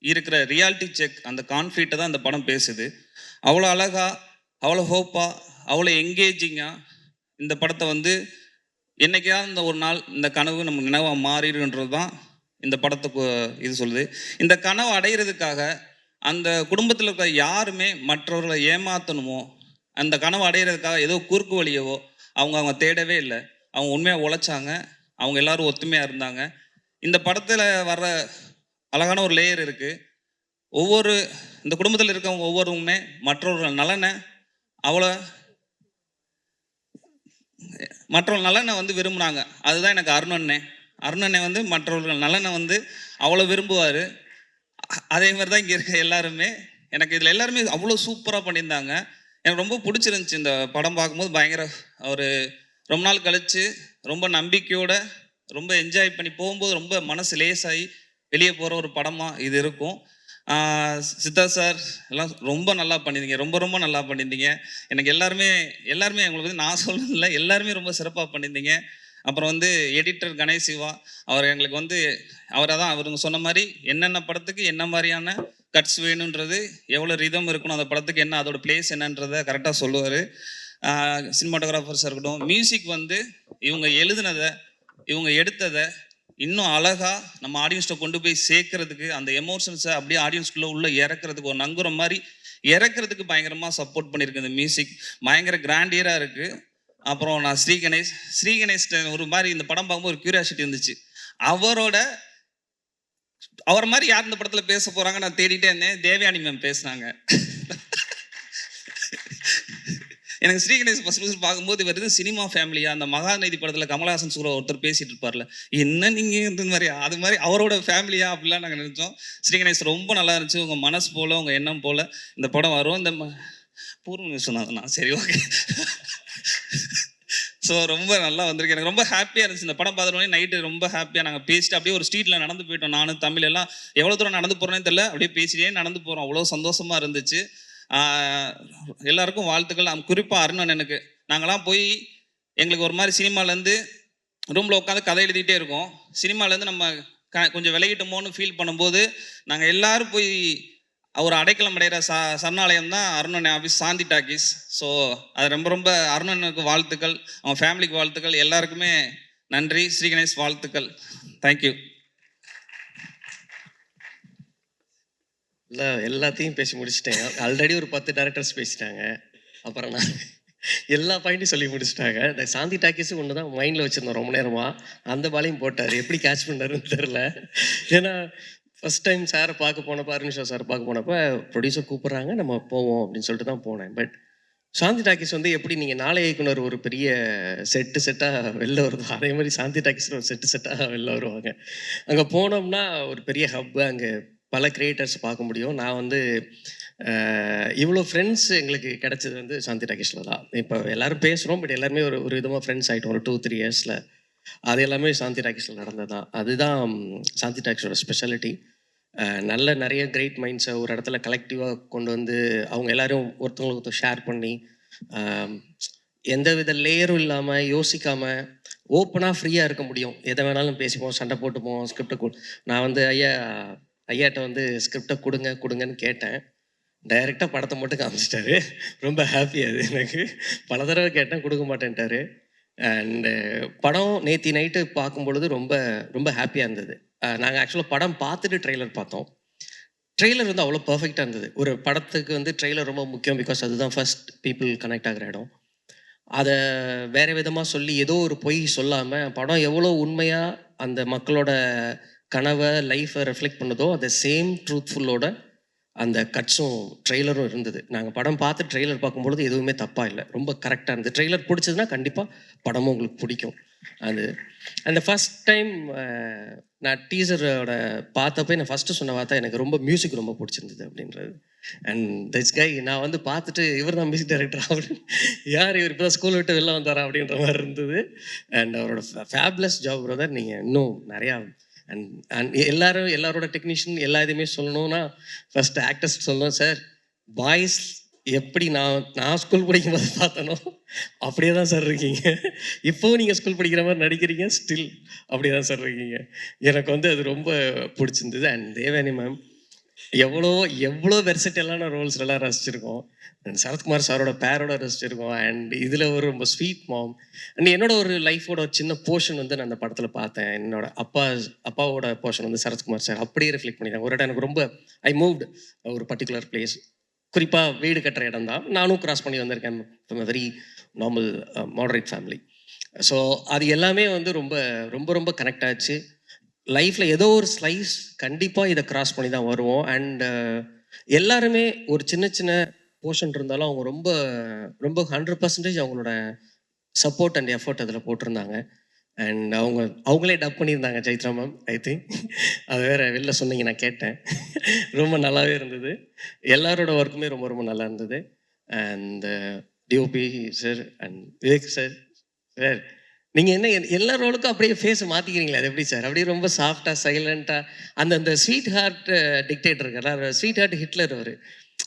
இருக்கிற ரியாலிட்டி செக், அந்த கான்ஃப்ளிக்ட்டை தான் அந்த படம் பேசுது. அவ்வளோ அழகாக, அவ்வளோ ஹோப்பாக, அவ்வளோ என்கேஜிங்காக இந்த படத்தை வந்து என்னைக்காவது இந்த ஒரு நாள் இந்த கனவு நம்ம நினைவாக மாறிடுன்றது தான் இந்த படத்துக்கு இது சொல்லுது. இந்த கனவு அடையிறதுக்காக அந்த குடும்பத்தில் இருக்கிற யாருமே மற்றவர்களை ஏமாற்றணுமோ, அந்த கனவு அடையிறதுக்காக ஏதோ குறுக்கு வழியவோ அவங்க தேடவே இல்லை. அவங்க உண்மையாக உழைச்சாங்க. அவங்க எல்லாரும் ஒத்துமையாக இருந்தாங்க. இந்த படத்தில் வர்ற அழகான ஒரு லேயர் இருக்குது. இந்த குடும்பத்தில் இருக்கவங்க ஒவ்வொருவருமே மற்றவர்கள் நலனை மற்றவர்கள் நலனை வந்து விரும்புனாங்க. அதுதான் எனக்கு அருணண்ணே வந்து மற்றவர்கள் நலனை வந்து அவ்வளோ விரும்புவார். அதே மாதிரி தான் இங்கே இருக்க எல்லாருமே. எனக்கு இதில் எல்லாருமே அவ்வளோ சூப்பராக பண்ணியிருந்தாங்க. எனக்கு ரொம்ப பிடிச்சிருந்துச்சி இந்த படம் பார்க்கும்போது. பயங்கர ஒரு ரொம்ப நாள் கழித்து ரொம்ப நம்பிக்கையோட ரொம்ப என்ஜாய் பண்ணி போகும்போது ரொம்ப மனசு லேசாகி வெளியே போகிற ஒரு படமாக இது இருக்கும். சித்தா சார் எல்லாம் ரொம்ப நல்லா பண்ணியிருந்தீங்க. ரொம்ப நல்லா பண்ணியிருந்தீங்க. எனக்கு எல்லாருமே எங்களுக்கு வந்து நான் சொல்லல, எல்லாருமே ரொம்ப சிறப்பாக பண்ணியிருந்தீங்க. அப்புறம் வந்து எடிட்டர் கணேஷ் சிவா அவர் எங்களுக்கு வந்து அவருங்க சொன்ன மாதிரி என்னென்ன படத்துக்கு என்ன மாதிரியான கட்ஸ் வேணுன்றது, எவ்வளோ ரிதம் இருக்கணும் அந்த படத்துக்கு, என்ன அதோட பிளேஸ் என்னன்றதை கரெக்டாக சொல்லுவார். சினிமாட்டோகிராஃபர்ஸாக இருக்கட்டும், மியூசிக் வந்து இவங்க எழுதுனதை இவங்க எடுத்ததை இன்னும் அழகாக நம்ம ஆடியன்ஸ்ட்டை கொண்டு போய் சேர்க்கறதுக்கு, அந்த எமோஷன்ஸை அப்படியே ஆடியன்ஸ்குள்ளே உள்ளே இறக்குறதுக்கு, ஒரு நங்குற மாதிரி இறக்குறதுக்கு பயங்கரமாக சப்போர்ட் பண்ணியிருக்கு. இந்த மியூசிக் பயங்கர கிராண்டியராக இருக்குது. அப்புறம் நான் ஸ்ரீ கணேஷ் ஒரு மாதிரி இந்த படம் பார்க்கும்போது ஒரு கியூரியாசிட்டி இருந்துச்சு. அவர் மாதிரி யார் இந்த படத்தில் பேச போகிறாங்க நான் தேடிட்டே இருந்தேன். தேவயானி மேம் பேசுனாங்க. எனக்கு ஸ்ரீ கணேஷ் ஃபர்ஸ்ட் பார்க்கும்போது வருது சினிமா ஃபேமிலியா, அந்த மகாநதி படத்தில் கமலஹாசன் சூரா ஒருத்தர் பேசிட்டு இருப்பார்ல, என்ன நீங்கள் இந்த மாதிரி அது மாதிரி அவரோட ஃபேமிலியா அப்படிலாம் நாங்கள் நினச்சோம். ஸ்ரீ கணேஷ் ரொம்ப நல்லா இருந்துச்சு. உங்கள் மனசு போல், உங்கள் எண்ணம் போல் இந்த படம் வரும். இந்த பூர்வம் சொன்னாங்கண்ணா, சரி ஓகே. ஸோ ரொம்ப நல்லா வந்திருக்கு. எனக்கு ரொம்ப ஹாப்பியாக இருந்துச்சு இந்த படம் பார்த்துட்டோன்னே. நைட்டு ரொம்ப ஹாப்பியாக நாங்கள் பேசிட்டு அப்படியே ஒரு ஸ்ட்ரீட்டில் நடந்து போயிட்டோம். நானும் தமிழ் எல்லாம் எவ்வளோ தூரம் நடந்து போகிறேன்னு தெரியல, அப்படியே பேசிட்டே நடந்து போகிறோம். அவ்வளோ சந்தோஷமாக இருந்துச்சு. எல்லாருக்கும் வாழ்த்துக்கள். குறிப்பாக அருணண்ணனுக்கு, நாங்களாம் போய் எங்களுக்கு ஒரு மாதிரி சினிமாலேருந்து ரூமில் உட்காந்து கதை எழுதிட்டே இருக்கோம். சினிமாலேருந்து நம்ம கொஞ்சம் விலகிட்டோமோன்னு ஃபீல் பண்ணும்போது நாங்கள் எல்லோரும் போய் ஒரு அடைக்கலம் அடைகிற சரணாலயம் தான் அருணண்ணன் ஆஃபீஸ், சாந்தி டாக்கீஸ். ஸோ அது ரொம்ப அருணனுக்கு வாழ்த்துக்கள், அவங்க ஃபேமிலிக்கு வாழ்த்துக்கள், எல்லாருக்குமே நன்றி. ஸ்ரீ கணேஷ் வாழ்த்துக்கள். தேங்க்யூ. இல்லை, எல்லாத்தையும் பேசி முடிச்சிட்டேன். ஆல்ரெடி ஒரு 10 டேரக்டர்ஸ் பேசிட்டாங்க. அப்புறம் நான் எல்லா பாயிண்ட்டும் சொல்லி முடிச்சிட்டாங்க. இந்த சாந்தி டாக்கீஸு ஒன்று தான் மைண்டில் வச்சுருந்தோம் ரொம்ப நேரமாக. அந்த பாலையும் போட்டார். எப்படி கேட்ச் பண்ணாருன்னு தெரில. ஏன்னா ஃபஸ்ட் டைம் சாரை பார்க்க போனப்போ, அருண் சார் பார்க்க போனப்போ ப்ரொடியூசர் கூப்பிட்றாங்க, நம்ம போவோம் அப்படின்னு சொல்லிட்டு தான் போனேன். பட் சாந்தி டாக்கிஸ் வந்து எப்படி நீங்கள் நாளை இயக்குனர் ஒரு பெரிய செட்டாக வெளில வருதோ அதே மாதிரி சாந்தி டாக்கிஸில் ஒரு செட்டாக வெளில வருவாங்க. அங்கே போனோம்னா ஒரு பெரிய ஹப்பு, அங்கே பல கிரியேட்டர்ஸ் பார்க்க முடியும். நான் வந்து இவ்வளோ ஃப்ரெண்ட்ஸ் எங்களுக்கு கிடைச்சது வந்து சாந்தி டாக்கிஸில் தான். இப்போ எல்லோரும் பேசுகிறோம், பட் எல்லாருமே ஒரு விதமாக ஃப்ரெண்ட்ஸ் ஆகிட்டோம் ஒரு 2-3 இயர்ஸில். அது எல்லாமே சாந்தி டாக்கிஸில் நடந்தது தான். அதுதான் சாந்தி டாக்கிஸோட ஸ்பெஷாலிட்டி. நிறைய கிரேட் மைண்ட்ஸை ஒரு இடத்துல கலெக்டிவாக கொண்டு வந்து அவங்க எல்லாரும் ஒருத்தவங்களுக்கு ஷேர் பண்ணி எந்த வித லேயரும் இல்லாமல் யோசிக்காமல் ஓப்பனாக ஃப்ரீயாக இருக்க முடியும். எதை வேணாலும் பேசிப்போம், சண்டை போட்டுப்போம். ஸ்கிரிப்டை நான் வந்து ஐயாட்ட வந்து ஸ்கிரிப்டை கொடுங்கன்னு கேட்டேன். டைரெக்டாக படத்தை மட்டும் காமிச்சிட்டாரு. ரொம்ப ஹாப்பி. அது எனக்கு பல தடவை கேட்டேன், கொடுக்க மாட்டேன்ட்டாரு. அண்டு படம் நேற்று நைட்டு பார்க்கும்பொழுது ரொம்ப ரொம்ப ஹாப்பியாக இருந்தது. நாங்கள் ஆக்சுவலாக படம் பார்த்துட்டு ட்ரெய்லர் பார்த்தோம். ட்ரெய்லர் வந்து அவ்வளோ பர்ஃபெக்டாக இருந்தது. ஒரு படத்துக்கு வந்து ட்ரெய்லர் ரொம்ப முக்கியம், பிகாஸ் அதுதான் ஃபர்ஸ்ட் பீப்புள் கனெக்ட் ஆகிற இடம். அதை வேறு விதமாக சொல்லி ஏதோ ஒரு பொய் சொல்லாமல் படம் எவ்வளோ உண்மையாக அந்த மக்களோட கனவை லைஃப்பை ரெஃப்ளெக்ட் பண்ணுதோ அந்த சேம் ட்ரூத்ஃபுல்லோட அந்த கட்ஸும் ட்ரெய்லரும் இருந்தது. நாங்கள் படம் பார்த்து ட்ரெய்லர் பார்க்கும்பொழுது எதுவுமே தப்பாக இல்லை, ரொம்ப கரெக்டாக இருந்தது. ட்ரெய்லர் பிடிச்சதுன்னா கண்டிப்பாக படமும் உங்களுக்கு பிடிக்கும். அது அந்த ஃபஸ்ட் டைம் நான் டீசரோட பார்த்தப்போ நான் ஃபஸ்ட்டு சொன்ன வார்த்தை எனக்கு ரொம்ப மியூசிக் ரொம்ப பிடிச்சிருந்தது அப்படின்றது. அண்ட் திஸ் கை நான் வந்து பார்த்துட்டு இவர் தான் மியூசிக் டைரக்டர் அப்படின்னு, யார் இவர் இப்போ தான் ஸ்கூல் விட்டு வெளில வந்தாரா அப்படின்ற மாதிரி இருந்தது. அண்ட் அவரோட ஃபேப்லஸ் ஜாப் பிரதர். நீங்கள் இன்னும் நிறையா அண்ட் எல்லாரோட டெக்னீஷியன் எல்லா இதுவுமே சொல்லணும்னா ஃபஸ்ட்டு ஆக்டர்ஸ் சொல்லணும். சார் பாய்ஸ் எப்படி நான் ஸ்கூல் படிக்கும்போது பார்த்தனோ அப்படியே தான் சார் இருக்கீங்க. இப்போவும் நீங்கள் ஸ்கூல் படிக்கிற மாதிரி நடிக்கிறீங்க, ஸ்டில் அப்படியே தான் சார் இருக்கீங்க. எனக்கு வந்து அது ரொம்ப பிடிச்சிருந்தது. அண்ட் தேவயானி மேம் எவ்வளோ வெர்சட்டலான ரோல்ஸ்லாம் ரசிச்சிருக்கோம். அண்ட் சரத்குமார் சாரோட பேரோட ரசிச்சிருக்கோம். அண்ட் இதில் ஒரு ரொம்ப ஸ்வீட் மாம். அண்ட் என்னோட ஒரு லைஃபோட ஒரு சின்ன போர்ஷன் வந்து நான் அந்த படத்தில் பார்த்தேன். என்னோட அப்பாவோட போர்ஷன் வந்து சரத்குமார் சார் அப்படியே ரிஃப்ளெக்ட் பண்ணிட்டாங்க. ஒரு இடம் எனக்கு ரொம்ப ஐ மூவ்டு ஒரு பர்டிகுலர் பிளேஸ், குறிப்பாக வீடு கட்டுற இடம் தான். நானும் கிராஸ் பண்ணி வந்திருக்கேன் from a very normal moderate family. So அது எல்லாமே வந்து ரொம்ப ரொம்ப ரொம்ப கனெக்ட் ஆச்சு. லைஃப்பில் ஏதோ ஒரு ஸ்லைஸ் கண்டிப்பாக இதை கிராஸ் பண்ணி தான் வருவோம். அண்ட் எல்லாருமே ஒரு சின்ன போர்ஷன் இருந்தாலும் அவங்க ரொம்ப ரொம்ப 100% அவங்களோட சப்போர்ட் அண்ட் எஃபர்ட் அதில் போட்டிருந்தாங்க. அண்ட் அவங்களே டப் பண்ணியிருந்தாங்க சைத்ரா மேம், ஐ திங்க். அது வேறு வெளில சொன்னீங்க, நான் கேட்டேன். ரொம்ப நல்லாவே இருந்தது. எல்லாரோட ஒர்க்குமே ரொம்ப ரொம்ப நல்லா இருந்தது. And DOP sir and Vivek sir, நீங்கள் என்ன எல்லா ரோலுக்கும் அப்படியே ஃபேஸ் மாற்றிக்கிறீங்களா? அது எப்படி சார்? அப்படியே ரொம்ப சாஃப்டாக சைலண்ட்டாக அந்த ஸ்வீட் ஹார்ட் டிக்டேட்டர் இருக்கார், ஸ்வீட் ஹார்ட் ஹிட்லர் அவர்,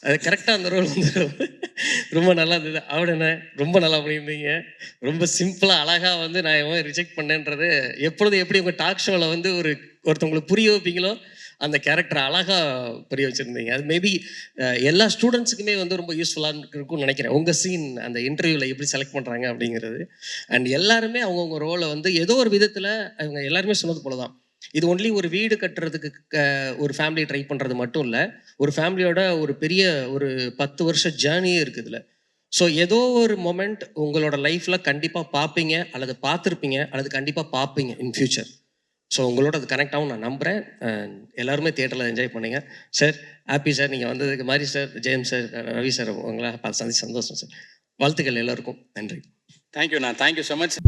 அது கரெக்டாக அந்த ரோல் வந்து ரொம்ப நல்லா இருந்தது. அவட ரொம்ப நல்லா பண்ணியிருந்தீங்க. ரொம்ப சிம்பிளாக அழகாக வந்து நான் எவன் ரிஜெக்ட் பண்ணேன்றது எப்பொழுது எப்படி உங்கள் டாக் ஷோவில் வந்து ஒருத்தவங்களுக்கு புரிய வைப்பீங்களோ அந்த கேரக்டர் அழகாக புரிய வச்சுருந்தீங்க. அது மேபி எல்லா ஸ்டூடெண்ட்ஸுக்குமே வந்து ரொம்ப யூஸ்ஃபுல்லாக இருக்கும்னு நினைக்கிறேன். உங்கள் சீன் அந்த இன்டர்வியூவில் எப்படி செலக்ட் பண்ணுறாங்க அப்படிங்கிறது. அண்ட் எல்லாருமே அவங்கவுங்க ரோலை வந்து ஏதோ ஒரு விதத்தில் அவங்க எல்லாருமே சொன்னது போல தான். இது ஒன்லி ஒரு வீடு கட்டுறதுக்கு ஒரு ஃபேமிலி ட்ரை பண்ணுறது மட்டும் இல்லை, ஒரு ஃபேமிலியோட ஒரு பெரிய ஒரு 10 வருஷ ஜேர்னியே இருக்குது இதில். ஸோ ஏதோ ஒரு மொமெண்ட் உங்களோட லைஃப்பில் கண்டிப்பாக பார்ப்பீங்க, அல்லது பார்த்துருப்பீங்க, அல்லது கண்டிப்பாக பார்ப்பீங்க இன் ஃபியூச்சர். ஸோ உங்களோட அது கனெக்ட் ஆகும் நான் நம்புகிறேன். எல்லாருமே தியேட்டரில் என்ஜாய் பண்ணுங்க சார். ஹாப்பி சார், நீங்கள் வந்ததுக்கு மாதிரி சார், ஜெயம் சார், ரவி சார், உங்களை பார்த்து சந்தோஷம் சார். வாழ்த்துக்கள் எல்லாருக்கும். நன்றி. தேங்க்யூண்ணா, தேங்க்யூ ஸோ மச்.